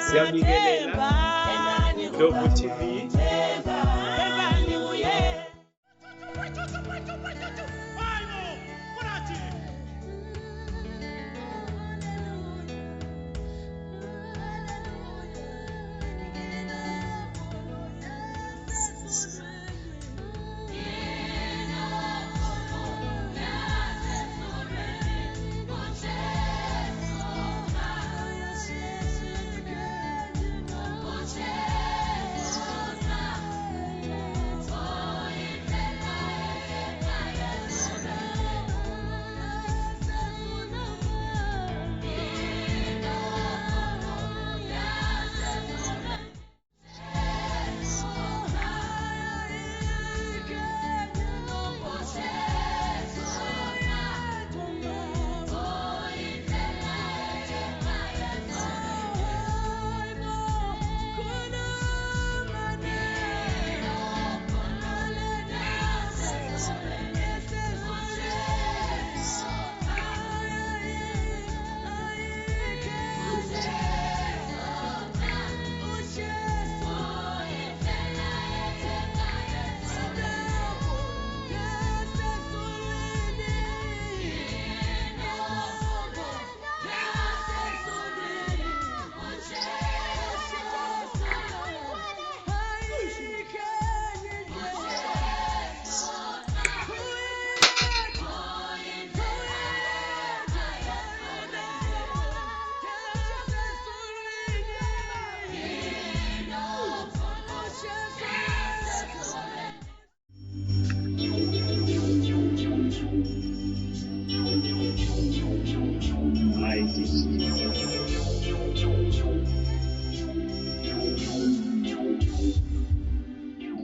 Siyabingelela Ndlovu TV.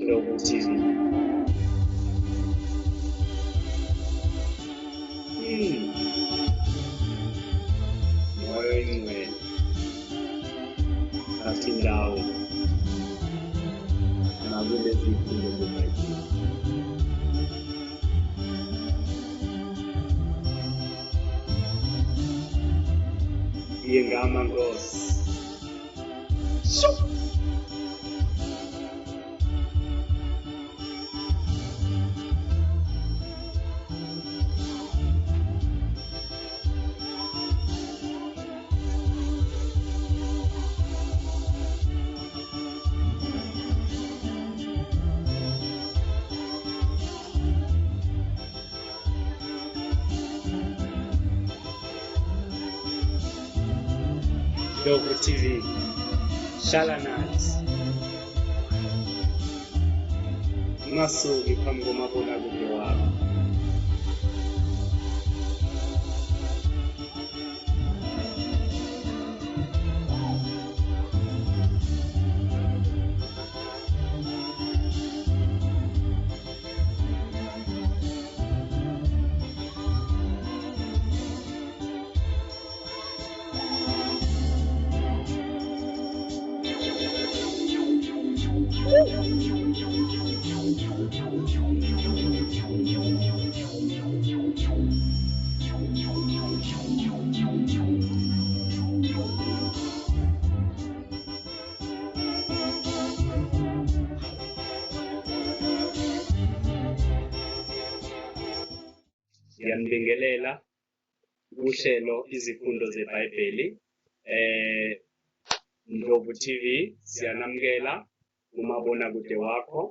Ndlovu TV. Moyo ingcwele athi indawo nakule zifundo zeBhayibheli. Yengama Nkosi. Ndlovu TV. Shala nathi. Ungasuki phambi komabonakude wakho. Siyanibingelela uhlelo izifundo zeBhayibheli. Ndlovu TV siyanamukela umabonakude wakho,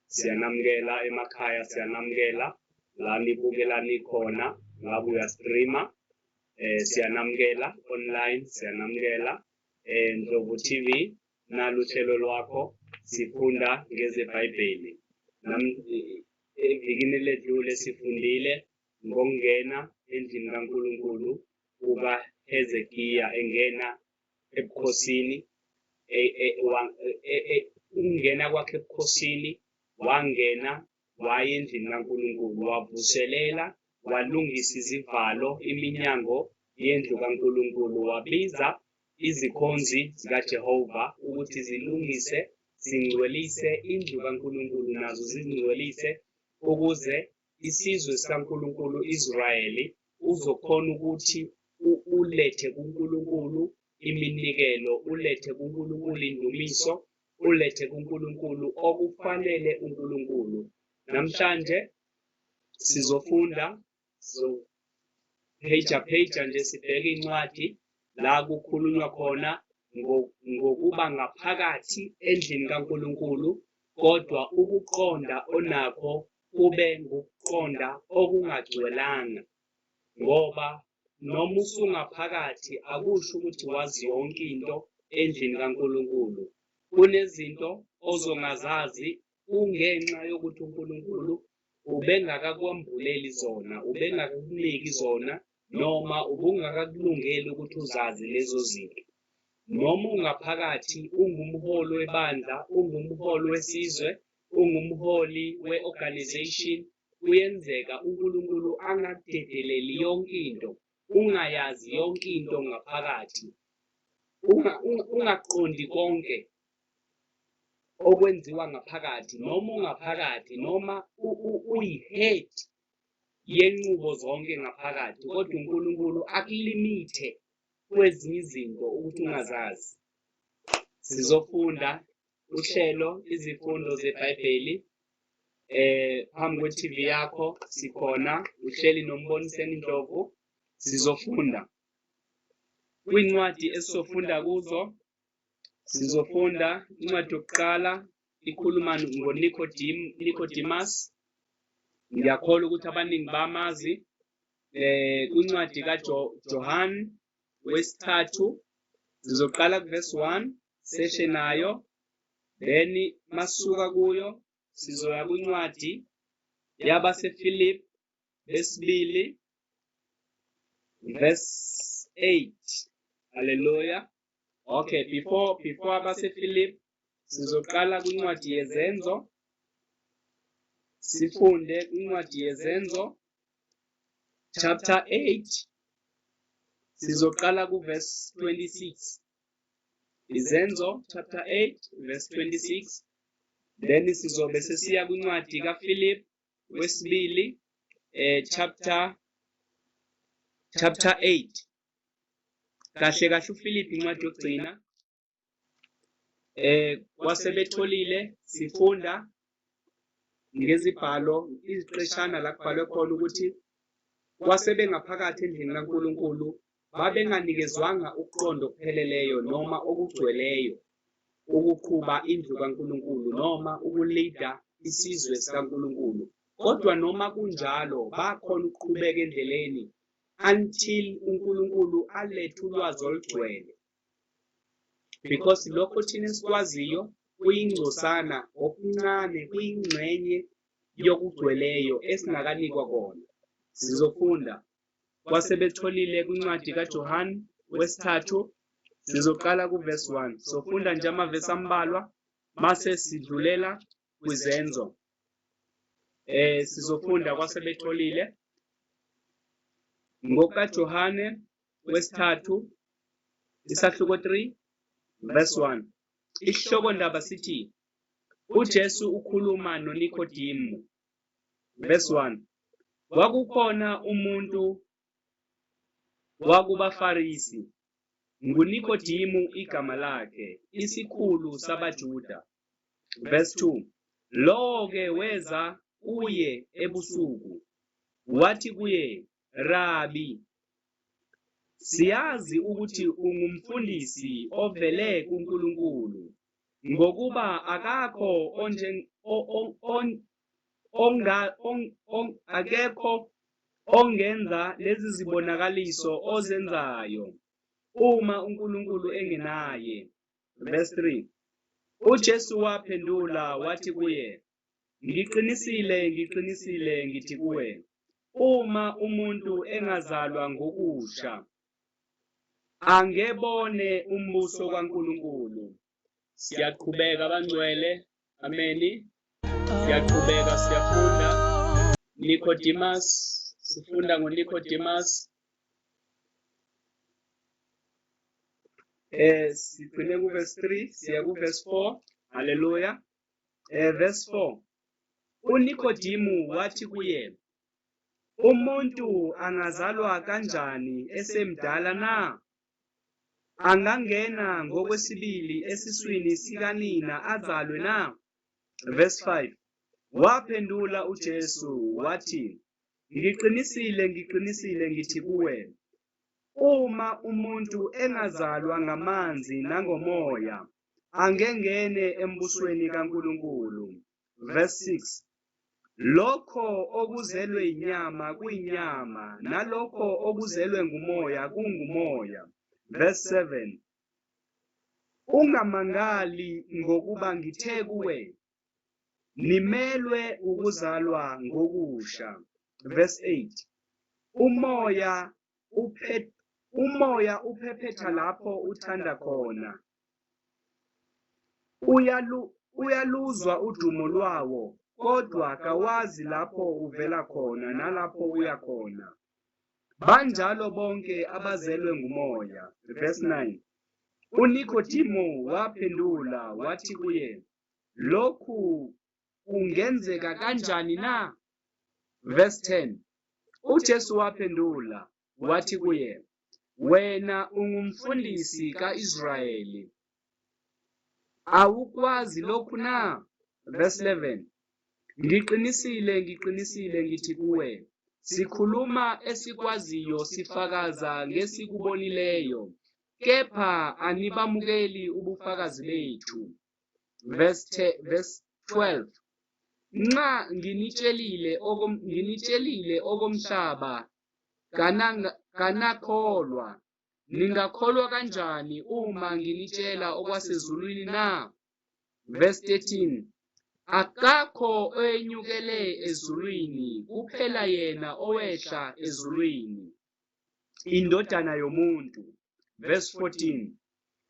siyanamukela emakhaya, siyanamukela la nibukela nikhona ngabe uyastreama, siyanamukela online, siyanamukela Ndlovu TV nalo uhlelo lwakho sifunda ngezeBhayibheli. Evikini ledlule sifundile ngokungena endlini kaNkulunkulu ukaHezekiya engena ebukhosini, ukungena kwakhe ebukhosini wangena waya endlini kaNkulunkulu, wavuselela, walungisa izivalo, iminyango yendlu kaNkulunkulu, wabiza izikhonzi zikaJehova ukuthi zilungise, zingcwelise indlu kaNkulunkulu, nazo zingcwelise ukuze isizwe sikaNkulunkulu Israyeli uzokhona ukuthi ulethe kuNkulunkulu iminikelo, ulethe kuNkulunkulu indumiso, ulethe kuNkulunkulu okufanele uNkulunkulu. Namhlanje sizofunda page nje sibheke incwadi la kukhulunywa khona ngokuba ngaphakathi endlini kaNkulunkulu, kodwa ukuqonda onakho kube ngukuqonda okungagcwelanga, ngoba noma usungaphakathi akusho ukuthi wazi yonke into endlini kaNkulunkulu. Kunezinto ozongazazi kungenxa yokuthi uNkulunkulu ubengakakwambuleli zona, ubengakakuniki zona, noma ubungakakulungeli ukuthi uzazi lezo zinto. Noma ungaphakathi ungumholi webandla, ungumholi wesizwe, ungumholi we-organization, kuyenzeka uNkulunkulu angakudedeleli yonke into, ungayazi yonke into ngaphakathi, ungaqondi konke okwenziwa ngaphakathi, noma ungaphakathi, noma uyi-head yenqubo zonke ngaphakathi, kodwa uNkulunkulu akulimithe kwezinye izinto ukuthi ungazazi. Sizofunda uhlelo izifundo zeBhayibheli phambi kwe-TV yakho sikhona uhleli noMboniseni Ndlovu. Sizofunda kwincwadi esizofunda kuzo. Sizofunda incwadi yokuqala ikhuluma ngoNicodemus. Ngiyakholwa ukuthi abaningi bamazi. Kwincwadi kaJohane wesithathu sizoqala kuverse 1 seshe nayo, then masuka kuyo sizoya kwincwadi yabaseFilipi besibili verse 8. Hallelujah. Okay, before abaseFilipi sizoqala kwincwadi yezenzo, sifunde kwincwadi yezenzo chapter 8 sizoqala kuverse 26. Izenzo chapter 8 verse 26. Then sizobe sesiya kwincwadi kaFilipi wesibili chapter 8. Kahle kahle uFilipi incwadi yokugcina. Wasebetholile sifunda ngezibhalo iziqeshana la kubhalwe khona ukuthi wasebengaphakathi endlini kaNkulunkulu babenganikezwanga ukuqonda okupheleleyo noma okugcweleyo ukuqhuba indlu kaNkulunkulu noma ukulida isizwe sikaNkulunkulu. Kodwa noma kunjalo bakhona ukuqhubeka endleleni until uNkulunkulu alethe ulwazi olugcwele, because lokho thina esikwaziyo kuyingcosana okuncane, kuyingxenye yokugcweleyo esingakanikwa kona. Sizofunda wasebetholile kwincwadi kaJohane wesithathu sizoqala kuverse 1. Sofunda nje amavesi ambalwa mase sidlulela kwizenzo. Sizofunda kwasebetholile ngokaJohane wesithathu isahluko 3 verse 1. Isihloko ndaba sithi uJesu ukhuluma noNicodemus. Verse 1. Kwakukhona umuntu wakubaFarisi, nguNicodemus igama lakhe, isikhulu sabaJuda. Verse 2. Lo-ke weza kuye ebusuku, wathi kuye, Rabi, siyazi ukuthi ungumfundisi ovele kuNkulunkulu, ngokuba akakho akekho ongenza lezi zibonakaliso ozenzayo uma uNkulunkulu engenaye. Verse 3. uJesu waphendula wathi kuye, ngiqinisile ngithi kuwe, uma umuntu engazalwa ngokusha angebone umbuso kaNkulunkulu. Siyaqhubeka bangcwele. Ameni. Siyaqhubeka siyafunda Nicodemus, sifunda ngoNicodemus. Siphile kuverse 3 siya kuverse 4. Hallelujah. Verse 4. uNicodemus wathi kuye, Umuntu angazalwa kanjani esemdala na? Angangena ngokwesibili esiswini sikanina azalwe na? Verse 5. Waphendula uJesu wathi, ngiqinisile ngithi kuwe, uma umuntu engazalwa ngamanzi nangomoya, angengene embusweni kaNkulunkulu. Verse 6. Lokho okuzelwe inyama kuyinyama, nalokho okuzelwe ngumoya kungumoya. Verse 7. Ungamangali ngokuba ngithe kuwe, nimelwe ukuzalwa ngokusha. Verse 8. Umoya uphephetha lapho uthanda khona. Uyaluzwa udumo lwawo, kodwa kawazi lapho uvela khona nalapho uya khona. Banjalo bonke abazelwe ngumoya. Verse 9. UNikodimo waphendula wathi kuye, lokhu kungenzeka kanjani na? Verse 10. uJesu waphendula wathi kuye, wena ungumfundisi ka-Israyeli, awukwazi lokhu na? Verse 11. Ngiqinisile ngithi kuwe, sikhuluma esikwaziyo sifakaza ngesikubonileyo, kepha anibamukeli ubufakazi bethu. Verse 12. Nxa nginitshelile okomhlaba kanakholwa, ningakholwa kanjani uma nginitshela okwasezulwini na? Verse 13. Akakho oyenyukele ezulwini, kuphela yena owehla ezulwini, indodana yomuntu. Verse 14.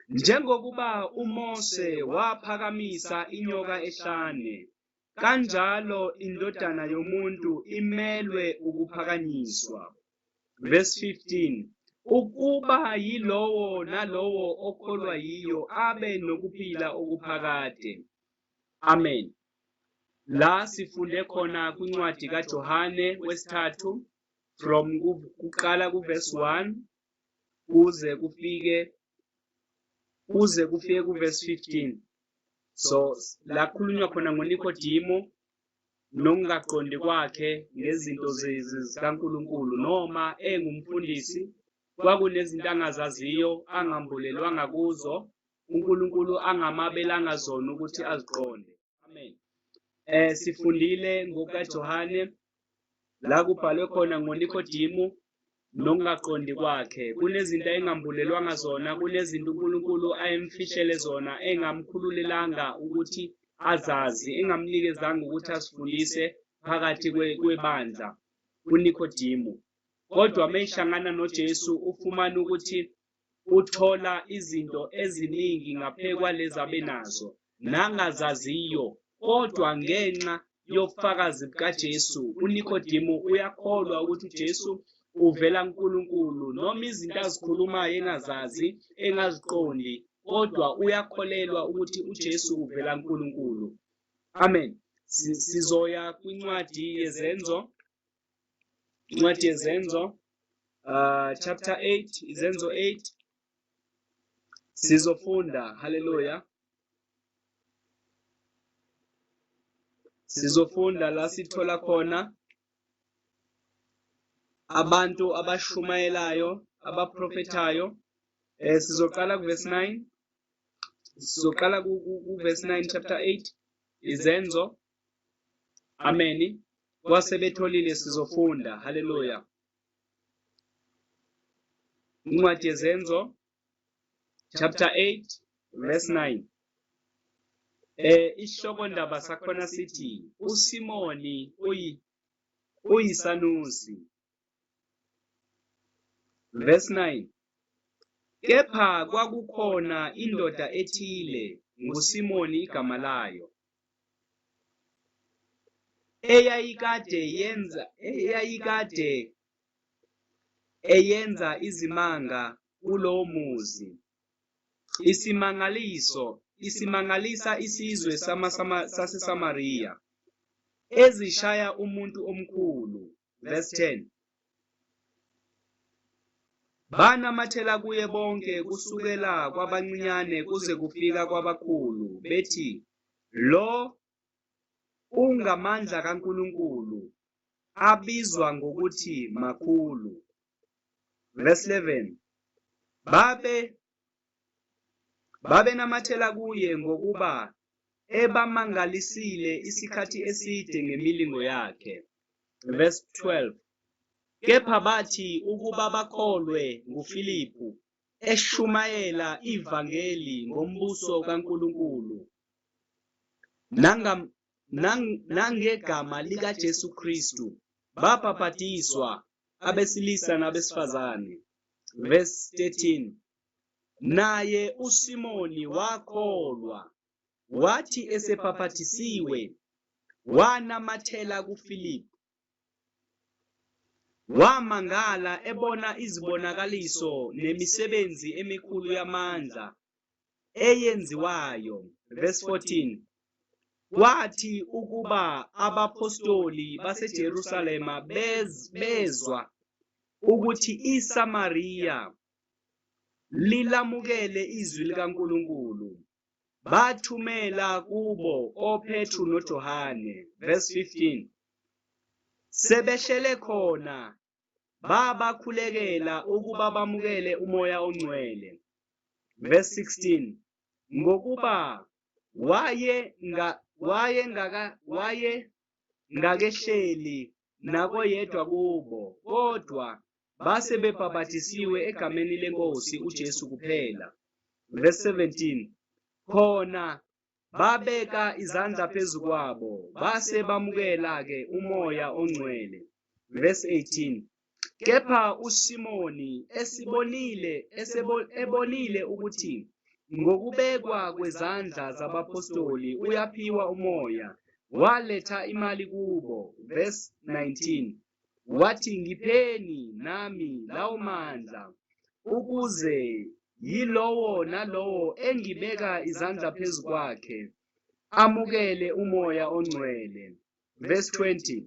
Njengokuba uMose waphakamisa inyoka ehlane, kanjalo indodana yomuntu imelwe ukuphakanyiswa. Verse 15. Ukuba yilowo nalowo okholwa yiyo abe nokuphila okuphakade. Amen. La sifunde khona kwincwadi kaJohane wesithathu from kuqala kuverse 1 kuze kufike kuverse 15. So lakhulunywa khona ngoNikodimo nokungaqondi kwakhe ngezinto zikaNkulunkulu, noma engumfundisi kwakunezinto angazaziyo angambulelwanga kuzo, uNkulunkulu angamabelanga zona ukuthi aziqonde. Amen. Sifundile ngokaJohane la kubhalwe khona ngoNikodimo nokungaqondi kwakhe. Kunezinto engambulelwanga zona, kunezinto uNkulunkulu ayemfihlele zona engamkhululelanga ukuthi azazi, engamnikezanga ukuthi asifundise phakathi kwebandla kuNikodimo. Kodwa mayihlangana noJesu ufumana ukuthi uthola izinto eziningi ngaphekwa lezi abenazo nangazaziyo, kodwa ngenxa yobufakazi bukaJesu uNikodimo uyakholwa ukuthi uJesu uvela kuNkulunkulu, noma izinto azikhulumayo engazazi engaziqondi, kodwa uyakholelwa ukuthi uJesu uvela kuNkulunkulu. Amen. Sizoya kwincwadi yezenzo, chapter 8, izenzo 8. Sizofunda, haleluya. Sizofunda la sithola khona abantu abashumayelayo, abaprofetayo. Sizoqala kuverse 9. Sizoqala kuverse 9 chapter 8 izenzo. Amen. Kwasebetholile sizofunda, haleluya. Incwadi yezenzo chapter 8 verse 9. Isihloko ndaba sakhona sithi uSimoni uyisanusi. Verse 9. Kepha kwakukhona indoda ethile nguSimoni igama layo, eyayikade eyenza izimanga kulowo muzi, isimangalisa isizwe saseSamariya, ezishaya umuntu omkhulu. verse 10. Banamathela kuye bonke kusukela kwabancinyane kuze kufika kwabakhulu bethi, lo ungamandla kaNkulunkulu, abizwa ngokuthi makhulu. Verse 11. Babe namathela kuye ngokuba ebamangalisile isikhathi eside ngemilingo yakhe. Verse 12. Kepha bathi ukuba bakholwe nguFilipu eshumayela ivangeli ngombuso kaNkulunkulu nangegama likaJesu Kristu, babhaphathizwa abesilisa nabesifazane. Verse 13. Naye uSimoni wakholwa, wathi esebhaphathisiwe wanamathela kuFilipu. Wamangala ebona izibonakaliso nemisebenzi emikhulu yamandla eyenziwayo. Verse 14. Kwathi ukuba abapostoli baseJerusalema bezwa ukuthi iSamariya lilamukele izwi likaNkulunkulu, bathumela kubo oPetru noJohane. Verse 15. Sebehlele khona babakhulekela ukuba bamukele uMoya oNgcwele. Verse 16. Ngokuba waye ngakehleli nakoyedwa kubo, kodwa base bebhaphathisiwe egameni leNkosi uJesu kuphela. Verse 17. Khona babeka izandla phezu kwabo, base bamukela-ke uMoya oNgcwele. Verse 18. Kepha uSimoni ebonile ukuthi ngokubekwa kwezandla zabapostoli uyaphiwa umoya, waletha imali kubo. Verse 19. Wathi ngipheni nami lawo mandla, ukuze yilowo nalowo engibeka izandla phezu kwakhe amukele uMoya oNgcwele. Verse 20.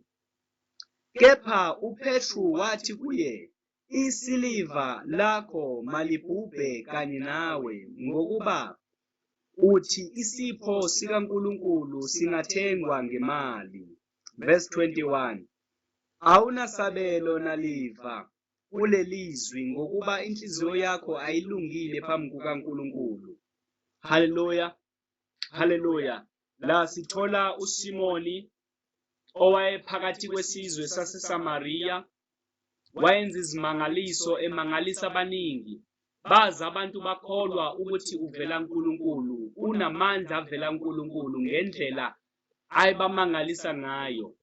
Kepha uPetru wathi kuye, isiliva lakho malibhubhe kanye nawe, ngokuba uthi isipho sikaNkulunkulu singathengwa ngemali. Verse 21. Awunasabelo naliva kulelizwi, ngokuba inhliziyo yakho ayilungile phambi kukaNkulunkulu. Haleluya, haleluya. La sithola uSimoni owayephakathi kwesizwe saseSamariya, wayenza izimangaliso, emangalisa abaningi. Baza abantu bakholwa ukuthi uvela kuNkulunkulu, unamandla avela kuNkulunkulu ngendlela ayebamangalisa ngayo.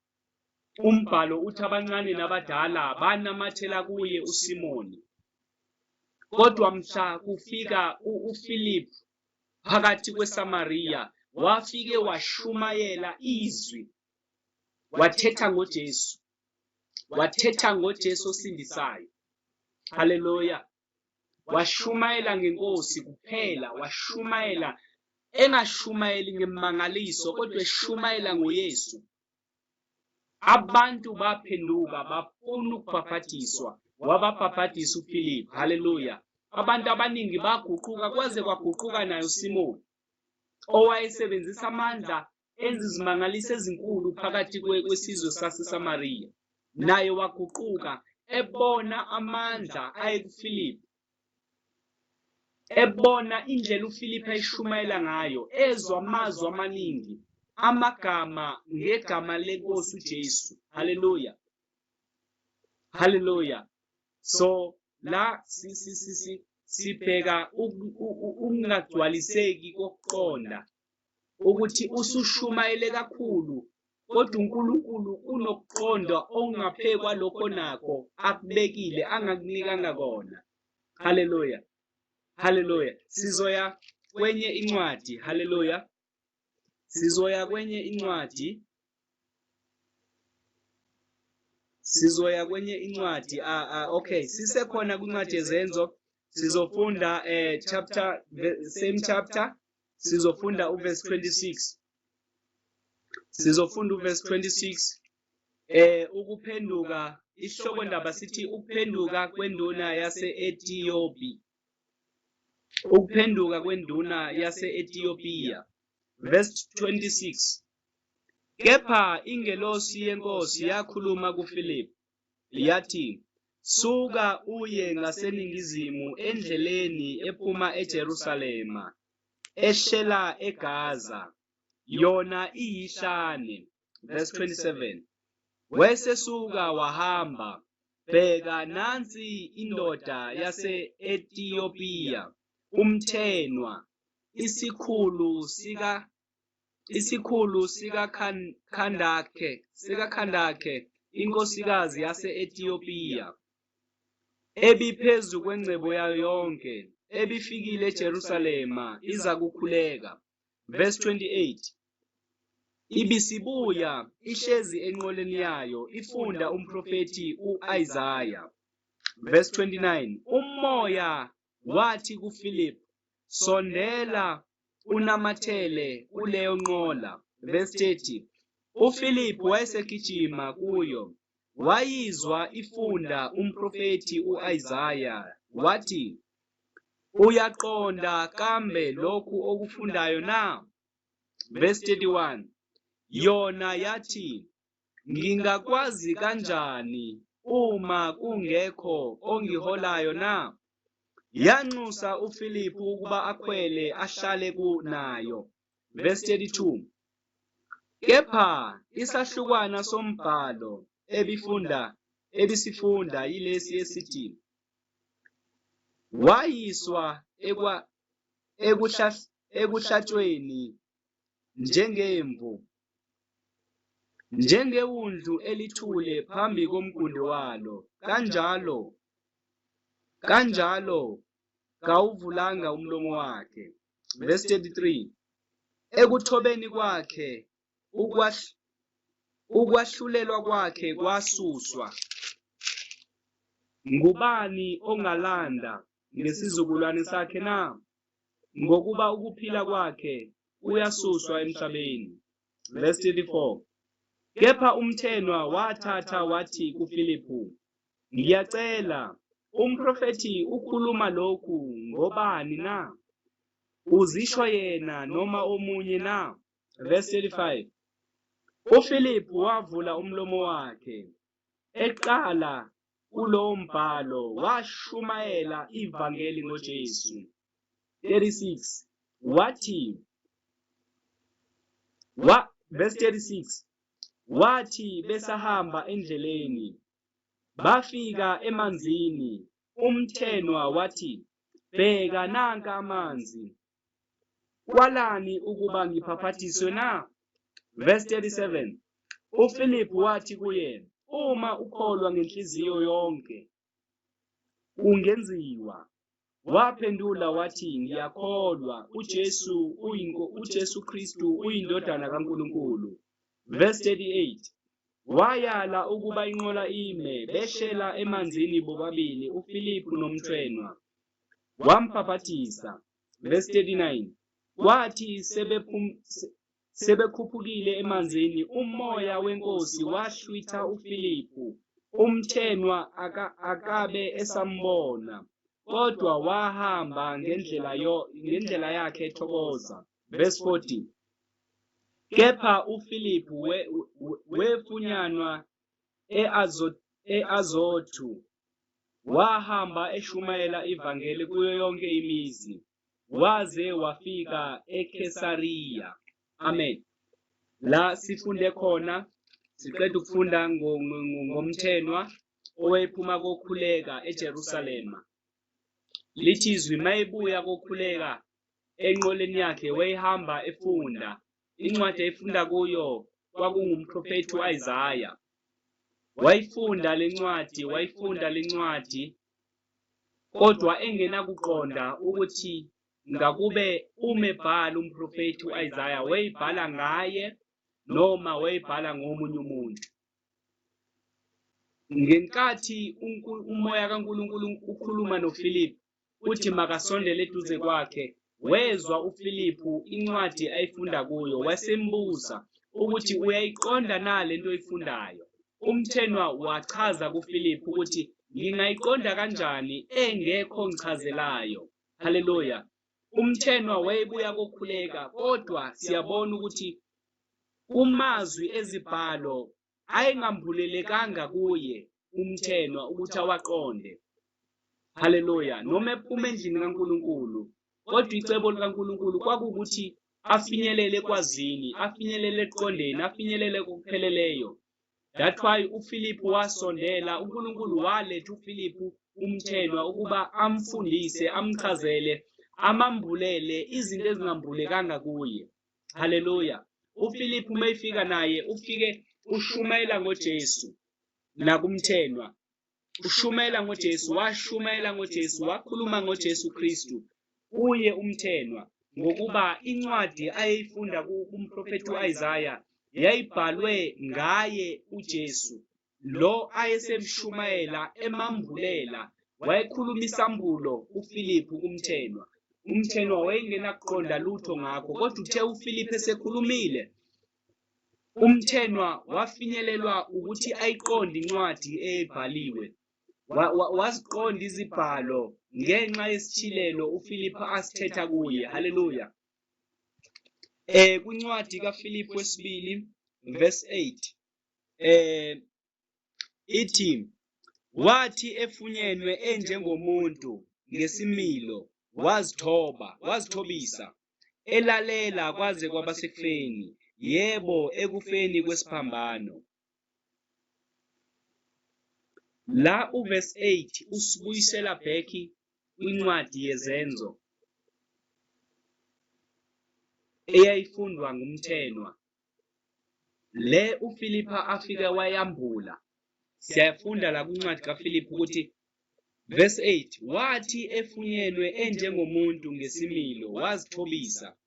Umbhalo uthi abancane nabadala banamathela kuye uSimoni. Kodwa mhla kufika uFilipu phakathi kweSamariya, wafike washumayela izwi, wathetha ngoJesu, wathetha ngoJesu osindisayo. Haleluya. Washumayela ngeNkosi kuphela, washumayela, engashumayeli ngemangaliso, kodwa eshumayela ngoYesu. Abantu baphenduka bafuna ukubhaphathiswa, wababhapathisa uFilipu. Haleluya. Abantu abaningi baguquka, kwaze kwaguquka nayo uSimoni, owayesebenzisa amandla enza izimangaliso ezinkulu phakathi kwesizwe saseSamariya. Naye waguquka ebona amandla ayekuFilipu, ebona indlela uFilipu ayishumayela ngayo, ezwa amazwi amaningi, amagama ngegama leNkosi uJesu. Haleluya, haleluya. So la sibheka ukungagcwaliseki kokuqonda ukuthi usushumayele kakhulu, kodwa uNkulunkulu unokuqonda ongaphekwa lokho nakho akubekile, angakunikanga kona. Haleluya, haleluya. Sizoya kwenye incwadi. Haleluya. Sizoya kwenye incwadi. Sizoya kwenye incwadi. Okay, sisekhona kwincwadi yezenzo. Sizofunda same chapter. Sizofunda uverse 26. Sizofunda uverse 26 ukuphenduka isihloko ndaba sithi ukuphenduka kwenduna yase-Ethiopi. Ukuphenduka kwenduna yase-Ethiopiya. Verse 26. Kepha ingelosi yenkosi yakhuluma kuFilipu yathi, suka uye ngaseningizimu endleleni ephuma eJerusalema eshela eGaza, yona iyihlane. Verse 27. Wesesuka wahamba, bheka nansi indoda yase-Ethiopiya, umthenwa, isikhulu sika-Khandake, inkosikazi yase-Ethiopiya, ebiphezu kwengcebo yayo yonke, ebifikile eJerusalema iza kukhuleka. Verse 28. Ibisibuya ihlezi enqoleni yayo ifunda umprofeti u-Isaya. Verse 29. Umoya wathi kuFilipu, sondela unamathele kuleyo nqola. Verse 30. UFilipu wayesegijima kuyo, wayizwa ifunda umprofeti u-Isaya, wathi, uyaqonda kambe lokhu okufundayo na? Verse 31. Yona yathi, ngingakwazi kanjani uma kungekho ongiholayo na? Yanxusa uFilipu ukuba akhwele ahlale kunayo. Verse 32. Kepha isahlukwana sombhalo ebisifunda yilesi esithi, wayiswa ekuhlatshweni njengemvu, njengewundlu elithule phambi komgundi walo, kanjalo kawuvulanga umlomo wakhe. Verse 33. Ekuthobeni kwakhe ukwahlulelwa kwakhe kwasuswa. Ngubani ongalanda ngesizukulwane sakhe na? Ngokuba ukuphila kwakhe uyasuswa emhlabeni. Verse 34. Kepha umthenwa wathatha wathi kuFilipu, ngiyacela, umprofeti ukhuluma lokhu ngobani na? Uzisho yena noma omunye na? Verse 35. UFilipu wavula umlomo wakhe, eqala kulowo mbhalo washumayela ivangeli ngoJesu. 36. Verse 36. Wathi besahamba endleleni, bafika emanzini, umthenwa wathi, bheka nanka amanzi, kwalani ukuba ngiphaphathiswe na? Verse 37. UFilipu wathi kuye, uma ukholwa ngenhliziyo yonke, kungenziwa. Waphendula wathi, ngiyakholwa uJesu Kristu uyindodana kaNkulunkulu. Verse 38. Wayala ukuba inqola ime, beshela emanzini bobabili uFilipu nomthenwa, wamphaphathisa. Verse 39. Wathi sebekhuphukile emanzini, umoya wenkosi wahlwitha uFilipu, umthenwa akabe esambona, kodwa wahamba ngendlela yakhe ethokoza. Verse 40. Kepha uFilipu wefunyanwa e-Azothu, wahamba eshumayela ivangeli kuyo yonke imizi, waze wafika eKesariya. Amen. La sifunde khona, siqeda ukufunda ngomthenwa owephuma kokhuleka eJerusalema. Lithi izwi mayebuya kokhuleka enqoleni yakhe wayihamba efunda. Incwadi ayifunda kuyo kwakungumprofeti u-Isaya. Wayifunda le ncwadi, kodwa engenakuqonda ukuthi ngakube umebhala umprofeti u-Isaya wayibhala ngaye noma wayibhala ngomunye umuntu. Ngenkathi umoya kaNkulunkulu ukhuluma noFilipu uthi makasondele eduze kwakhe, wezwa uFilipu incwadi ayifunda kuyo, wasembuza ukuthi uyayiqonda na lento oyifundayo. umthenwa wachaza kuFilipi ukuthi ngingayiqonda kanjani engekho ngichazelayo. Haleluya. Umthenwa wayebuya kokhuleka, kodwa siyabona ukuthi kumazwi ezibhalo ayengambulelekanga kuye umthenwa ukuthi awaqonde. Haleluya. Noma ephuma endlini kaNkulunkulu, kodwa icebo likaNkulunkulu kwakukuthi afinyelele ekwazini, afinyelele ekuqondeni, afinyelele kokupheleleyo. That's why uFilipi wasondela, uNkulunkulu waletha uFilipi umthenwa ukuba amfundise, amchazele, amambulele izinto ezingambulekanga kuye. Haleluya. uFilipi uma efika naye ufike ushumayela ngoJesu nakumthenwa. Ushumayela ngoJesu, washumayela ngoJesu, wakhuluma ngoJesu Kristu kuye umthenwa, ngokuba incwadi ayeyifunda kumprofethi uIsaya yayibhalwe ngaye uJesu, lo ayesemshumayela emambulela. Wayekhuluma isambulo uFilipi kumthenwa. Umthenwa wayengenakuqonda lutho ngakho, kodwa uthe uFilipi esekhulumile, umthenwa wafinyelelwa ukuthi ayiqonde incwadi eyayibhaliwe. Waziqonda izibhalo ngenxa yesithilelo uFilipi asithetha kuye. Haleluya. Kwincwadi kaFilipi wesibili verse 8 ithi, wathi efunyenwe enjengomuntu ngesimilo wazithobisa, elalela kwaze kwabasekufeni, yebo ekufeni kwesiphambano. La uverse 8 usibuyisela back kwincwadi yezenzo eyayifundwa ngumthenwa, le uFilipi afike wayambula. Siyafunda la kwincwadi kaFilipi ukuthi verse 8, wathi efunyenwe enjengomuntu ngesimilo wazithobisa,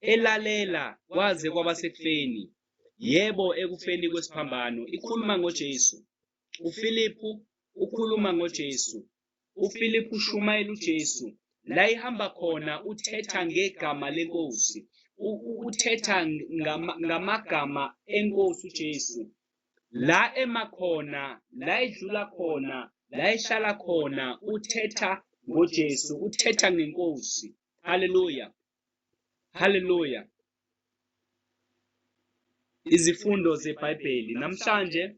elalela kwaze kwabasekufeni, yebo ekufeni kwesiphambano. Ikhuluma ngoJesu. uFilipi ukhuluma ngoJesu. uFilipi ushumayela uJesu. La ihamba khona uthetha ngegama lenkosi, uthetha ngamagama enkosi uJesu. La emakhona, la edlula khona, la ehlala khona, uthetha ngoJesu, uthetha ngenkosi. Haleluya. Haleluya. Izifundo zeBhayibheli namhlanje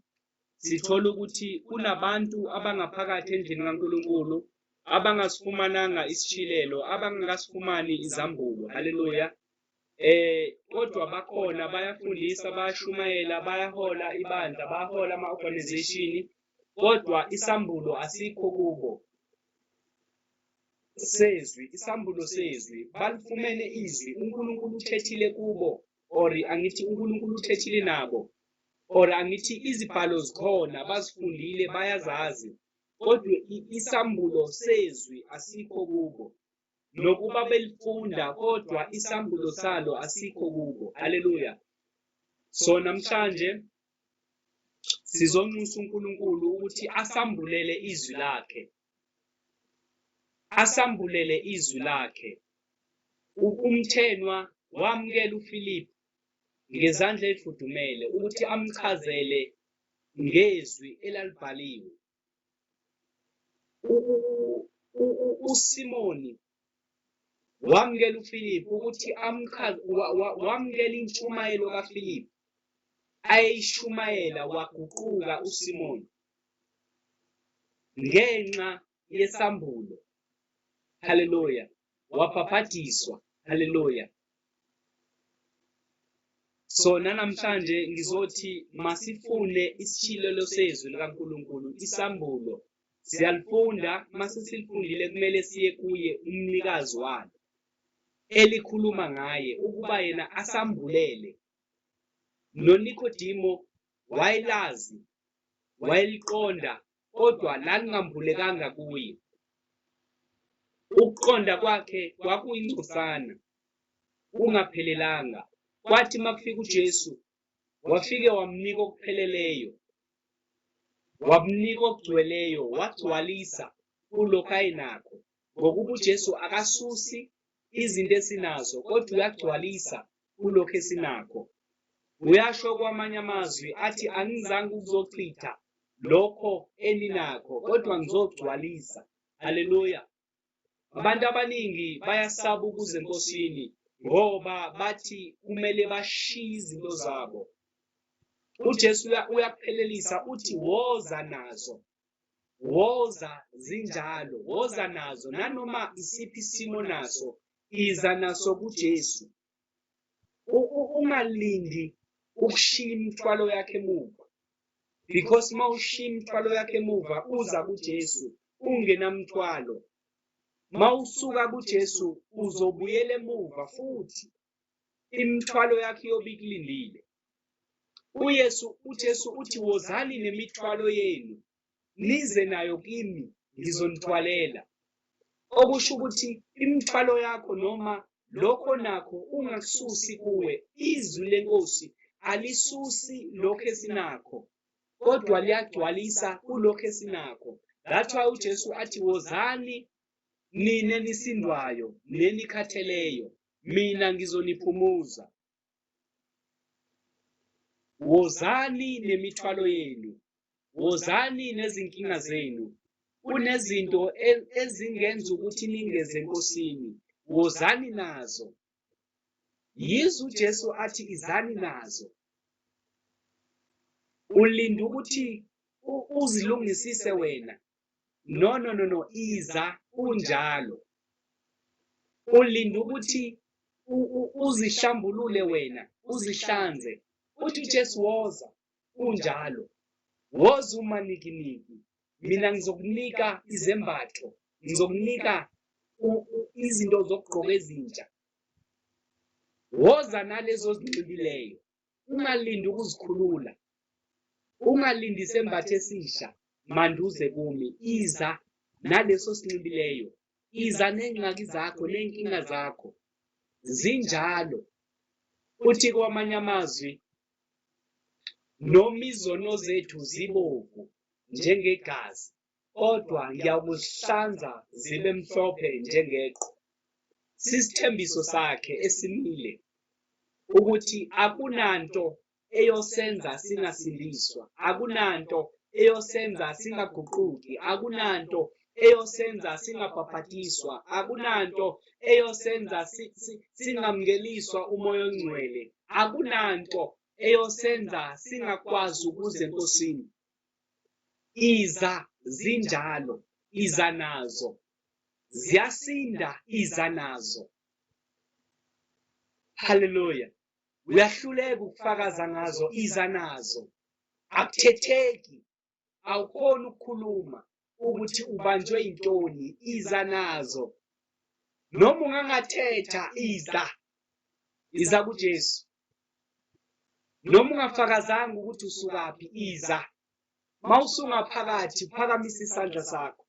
sithola ukuthi kunabantu abangaphakathi endlini kaNkulunkulu abangasifumananga isishilelo, abangasifumani izambulo. Haleluya. Kodwa bakhona, bayafundisa, bayashumayela, bayahola ibandla, bayahola ama-organization, kodwa isambulo asikho kubo. Isambulo sezwi, balifumene izwi, uNkulunkulu uthethile kubo, or angithi uNkulunkulu uthethile nabo, or angithi izibhalo zikhona, bazifundile, bayazazi, kodwa isambulo sezwi asikho kubo. Nokuba belifunda, kodwa isambulo salo asikho kubo. Haleluya. So namhlanje sizonxusa uNkulunkulu ukuthi asambulele izwi lakhe, asambulele izwi lakhe. Umthenwa wamukela uFilipi ngezandla ezifudumele ukuthi amchazele ngezwi elalibhaliwe. uSimoni wamukela uFilipi ukuthi wamukela intshumayelo kaFilipi, ayishumayela, waguquka uSimoni ngenxa yesambulo. Haleluya. Waphaphathiswa. Haleluya. So namhlanje ngizothi masifune isishilelo sezwi likaNkulunkulu, isambulo. Siyalifunda, masifundile kumele siye kuye umnikazi walo elikhuluma ngaye ukuba yena asambulele. noNikodimo wayelazi, wayeliqonda, kodwa lalingambulekanga kuye. Ukuqonda kwakhe kwakuyingcosana, kungaphelelanga. Kwathi makufika uJesu, wafike wamnika okupheleleyo, wamnika okugcweleyo, wagcwalisa kulokho ayinakho. Ngokuba uJesu akasusi izinto esinazo, kodwa uyagcwalisa kulokho esinakho. Uyasho kwamanye amazwi athi angizange ukuzochitha lokho eninakho kodwa ngizogcwalisa. Haleluya. Abantu abaningi bayasaba ukuza enkosini ngoba bathi kumele bashiye izinto zabo. uJesu uyakuphelelisa uthi woza nazo. Woza zinjalo, woza nazo nanoma isiphi isimo naso, iza naso kuJesu. Ungalindi ukushiya imithwalo yakhe emuva, because uma ushiya imithwalo yakhe emuva uza kuJesu ungenamthwalo. Uma usuka kuJesu uzobuyela emuva futhi imithwalo yakhe yobe ikulindile. uJesu uthi wozani nemithwalo yenu nize nayo kimi ngizonithwalela. Okusho ukuthi imithwalo yakho noma lokho nakho ungakususi kuwe. Izwi lenkosi alisusi lokho esinakho kodwa liyagcwalisa kulokho esinakho. That's why uJesu athi wozani nina enisindwayo nenikhatheleyo mina ngizoniphumuza. Wozani nemithwalo yenu, wozani nezinkinga zenu. Kunezinto ezingenza ukuthi ningeze enkosini, wozani nazo. Yize uJesu athi izani nazo. Ulinda ukuthi uzilungisise wena? No, iza unjalo. Ulinda ukuthi uzihlambulule wena, uzihlanze? Uthi uJesu woza unjalo. Woza umanikiniki, mina ngizokunika izembatho, ngizokunika izinto zokugqoka ezintsha. Woza nalezo zinxibileyo. Ungalindi ukuzikhulula, ungalindi isembatho esisha manduze kumi. Iza naleso sinxibileyo, iza nengxaki zakho nenkinga zakho zinjalo. Uthi kwamanye amazwi noma izono zethu zibovu njengegazi kodwa ngiyakuzihlanza zibe mhlophe njengeqhwa. Sisithembiso sakhe esimile ukuthi akunanto eyosenza singasindiswa, akunanto eyosenza singaguquki, akunanto eyosenza singabhaphatiswa, akunanto eyosenza singamngeliswa umoya ongcwele, akunanto eyosenza singakwazi ukuza enkosini. Iza zinjalo, iza nazo. Ziyasinda, iza nazo. Haleluya. Uyahluleka ukufakaza ngazo, iza nazo. Akuthetheki, awukhona ukukhuluma ukuthi ubanjwe intoni, iza nazo. Noma ungangathetha, iza kuJesu. Noma ungafakazanga ukuthi usukaphi, iza. Mawusungaphakathi uphakamisa isandla sakho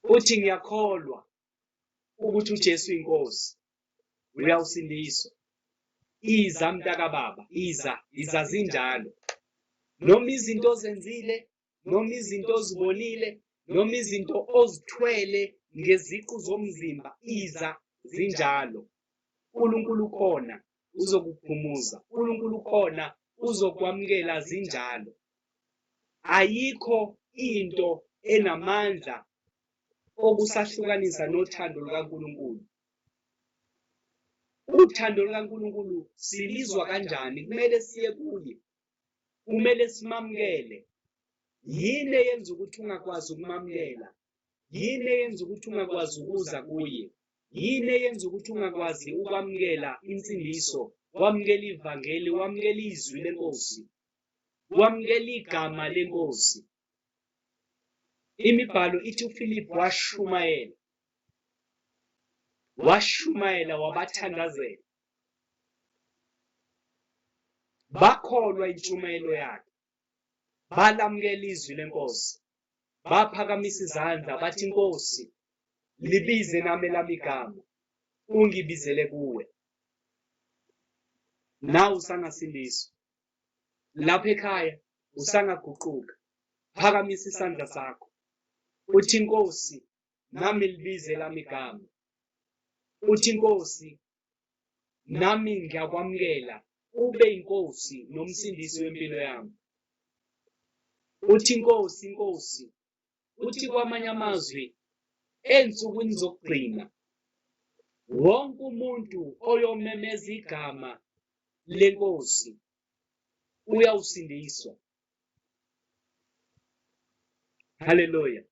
uthi ngiyakholwa ukuthi uJesu inkosi, uyawusindiswa. Iza mntakababa, iza zinjalo. Noma izinto ozenzile, noma izinto ozibonile, noma izinto ozithwele ngeziqu zomzimba, iza zinjalo. uNkulunkulu khona uzokuphumuza, uNkulunkulu khona uzokwamukela zinjalo. Ayikho into enamandla okusahlukanisa nothando lukaNkulunkulu. Uthando lukaNkulunkulu silizwa kanjani? Kumele siye kuye, kumele simamukele. Yini eyenza ukuthi ungakwazi ukumamukela? Yini eyenza ukuthi ungakwazi ukuza kuye? Yini eyenza ukuthi ungakwazi ukwamukela insindiso, wamukela ivangeli, wamukela izwi lenkosi, wamukela igama lenkosi? Imibhalo ithi uFilipi washumayela wabathandazela. Bakholwa intshumayelo yakhe, balamukela izwi lenkosi, baphakamisa izandla bathi, Nkosi, libize nami elami igama, ungibizele kuwe. Nawe usangasindiswa, lapha ekhaya usangaguquka, phakamisa isandla sakho uthi, Nkosi, nami libize elami igama. Uthi, Nkosi, nami ngiyakwamukela ube inkosi nomsindisi wempilo yami. Uthi inkosi, inkosi, uthi kwamanye amazwi ensukwini zokugcina wonke umuntu oyomemeza igama lenkosi uyawusindiswa. Hallelujah.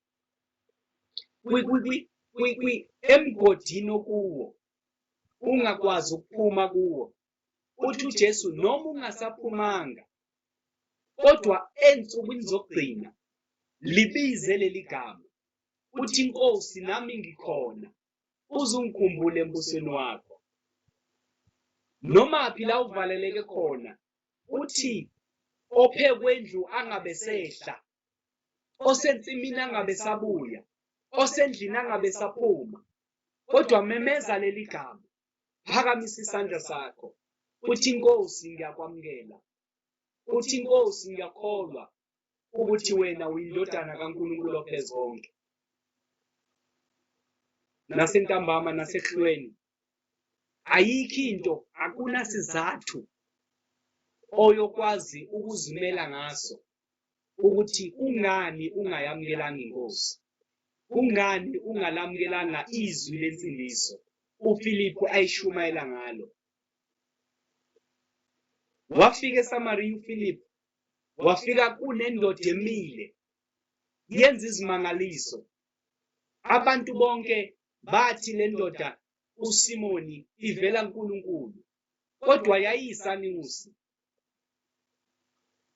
Emgodini okuwo ungakwazi ukuphuma kuwo, uthi uJesu noma ungasaphumanga kodwa ensukwini zokugcina libize leli gama, uthi inkosi nami ngikhona, uzungikhumbule embusweni wakho. Noma phi la uvaleleke khona, uthi ophekwendlu angabe sehla, osensimini angabe sabuya, osendlini angabe saphuma, kodwa memeza leli gama, phakamisa isandla sakho, uthi inkosi ngiyakwamukela, uthi inkosi ngiyakholwa ukuthi wena uyindodana kaNkulunkulu ophezukonke. Nasentambama nasehlweni ayikho into, akunasizathu oyokwazi ukuzimela ngaso ukuthi ungani ungayamukelanga inkosi, ungani ungalamukelanga izwi lensindiso uFilipu ayishumayela ngalo. Wafika eSamariya uFilipu, wafika kunendoda emile yenza izimangaliso. Abantu bonke bathi le ndoda uSimoni ivela kuNkulunkulu, kodwa yayiyisanusi,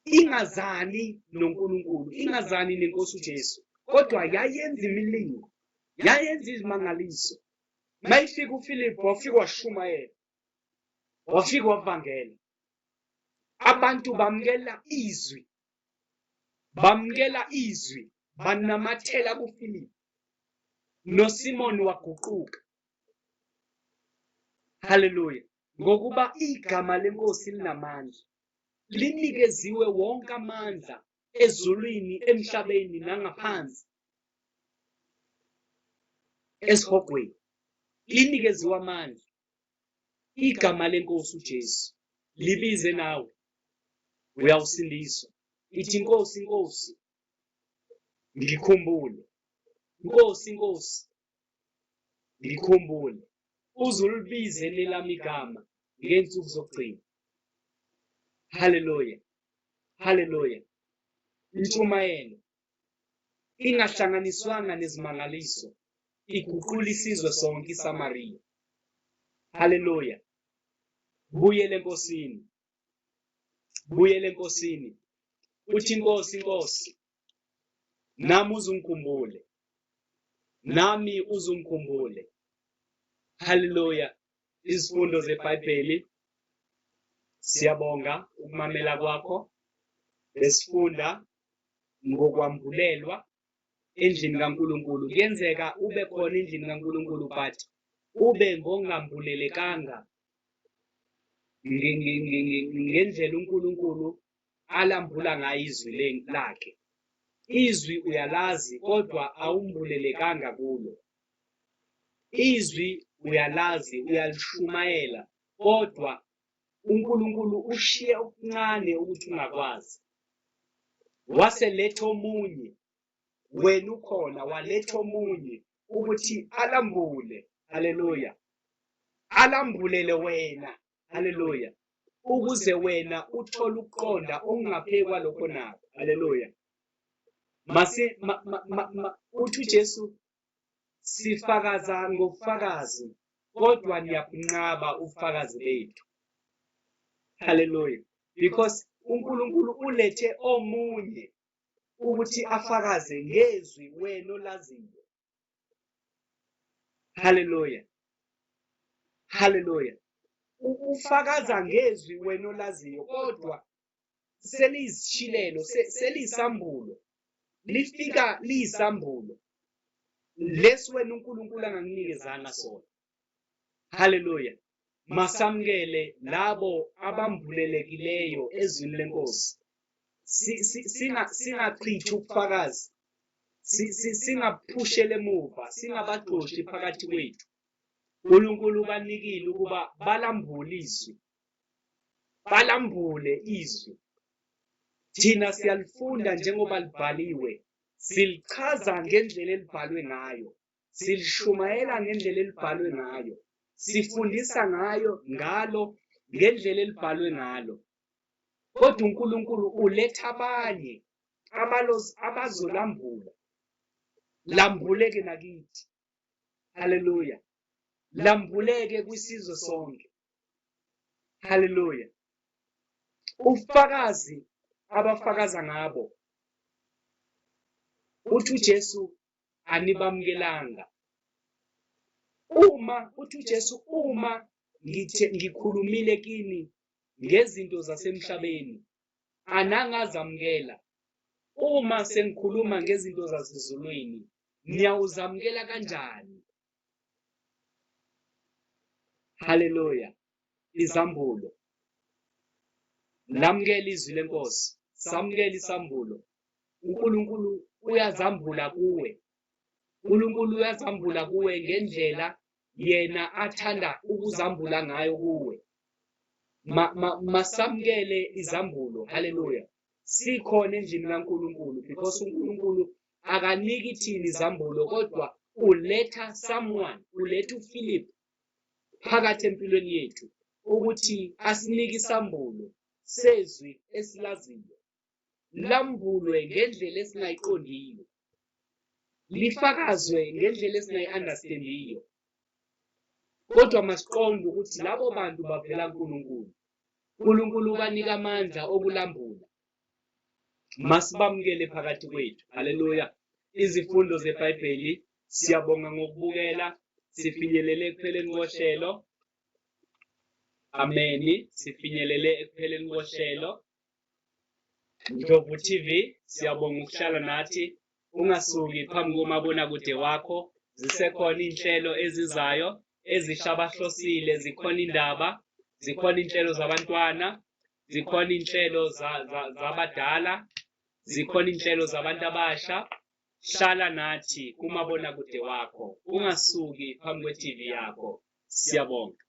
ingazani noNkulunkulu, ingazani nenkosi uJesu, kodwa yayenza imilingo, yayenza izimangaliso. Mayifika uFilipu wafika washumayela, wafika wavangela. Abantu bamukela izwi, banamathela kuFilipu, noSimoni waguquka. Hallelujah. Ngokuba igama lenkosi linamandla, linikeziwe wonke amandla ezulwini, emhlabeni nangaphansi, esihogweni, linikeziwe amandla. Igama lenkosi uJesu libize nawe, uyawusindiswa. Ithi inkosi, inkosi ngikhumbule, inkosi, inkosi ngikhumbule, uzulibize lelami igama ngensuku zokugcina. Hallelujah, hallelujah. Intshumayelo ingahlanganiswanga nezimangaliso iguqula isizwe sonke iSamariya. Hallelujah. Buyele enkosini, buyele enkosini, uthi inkosi, inkosi nami uzungikhumbule, nami uzungikhumbule. Hallelujah. Izifundo zeBhayibheli, siyabonga ukumamela kwakho. Besifunda ngokwambulelwa endlini kaNkulunkulu. Kuyenzeka ube khona endlini kaNkulunkulu but ube ngongambulelekanga ngendlela uNkulunkulu alambula ngayo izwi lakhe. Izwi uyalazi kodwa awumbulelekanga kulo. Izwi uyalazi, uyalishumayela, kodwa uNkulunkulu ushiye okuncane ukuthi ungakwazi. Waseletha omunye, wena ukhona, waletha omunye ukuthi alambule. Haleluya. Alambulele wena. Haleluya. Ukuze wena uthole ukuqonda okungaphezu kwalokho nakho. Haleluya. Uthi uJesu sifakaza ngobufakazi, kodwa niyabunqaba ubufakazi bethu. Hallelujah. Because uNkulunkulu ulethe omunye ukuthi afakaze ngezwi wena olaziyo. Hallelujah. Hallelujah. Ufakaza ngezwi wena olaziyo, kodwa seliyisishilelo, seliyisambulo. Lifika liyisambulo lesi wena uNkulunkulu angangikezanga sona. Hallelujah. Masamukele labo abambulelekileyo ezwini lenkosi. Singachithi ubufakazi, singaphushele emuva, singabaxoshi phakathi kwethu. uNkulunkulu banikile ukuba balambule izwi. balambule izwi. Thina siyalifunda njengoba libhaliwe, silichaza ngendlela elibhalwe ngayo, silishumayela ngendlela elibhalwe ngayo, sifundisa ngalo ngendlela elibhalwe ngalo. Kodwa uNkulunkulu uletha abanye abazolambula. Lambuleke nakithi. Haleluya. Lambuleke kwisizwe sonke. Haleluya. Ufakazi abafakaza ngabo uthi uJesu anibamukelanga. Uthi uJesu uma ngikhulumile kini ngezinto zasemhlabeni anangazamukela, uma sengikhuluma ngezinto zasezulwini niyawuzamukela kanjani? Haleluya. Izambulo. Lamukela izwi lenkosi, samukela isambulo. uNkulunkulu uyazambula kuwe. uNkulunkulu uyazambula kuwe ngendlela yena athanda ukuzambula ngayo kuwe. Masamukele izambulo. Haleluya. Sikhona endlini kaNkulunkulu because uNkulunkulu akaniki thina izambulo, kodwa uletha someone, uletha uPhilip phakathi empilweni yethu ukuthi asinike isambulo sezwi esilaziyo. Lambulwe ngendlela esingayiqondiyo, lifakazwe ngendlela esingayi-understandiyo. Kodwa masiqonde ukuthi labo bantu bavela kuNkulunkulu. uNkulunkulu ubanika amandla okulambula. Masibamukele phakathi kwethu. Haleluya. Izifundo zeBhayibheli siyabonga ngokubukela. Sifinyelele ekupheleni kohlelo. Ameni. Sifinyelele ekupheleni kohlelo. Ndlovu TV, siyabonga ukuhlala nathi. Ungasuki phambi komabonakude wakho. Zisekhona inhlelo ezizayo ezishabahlosile, zikhona indaba, zikhona inhlelo zabantwana, zikhona inhlelo zabadala, zikhona inhlelo zabantu abasha. Hlala nathi kumabonakude wakho. Ungasuki phambi kwe-TV yakho. Siyabonga.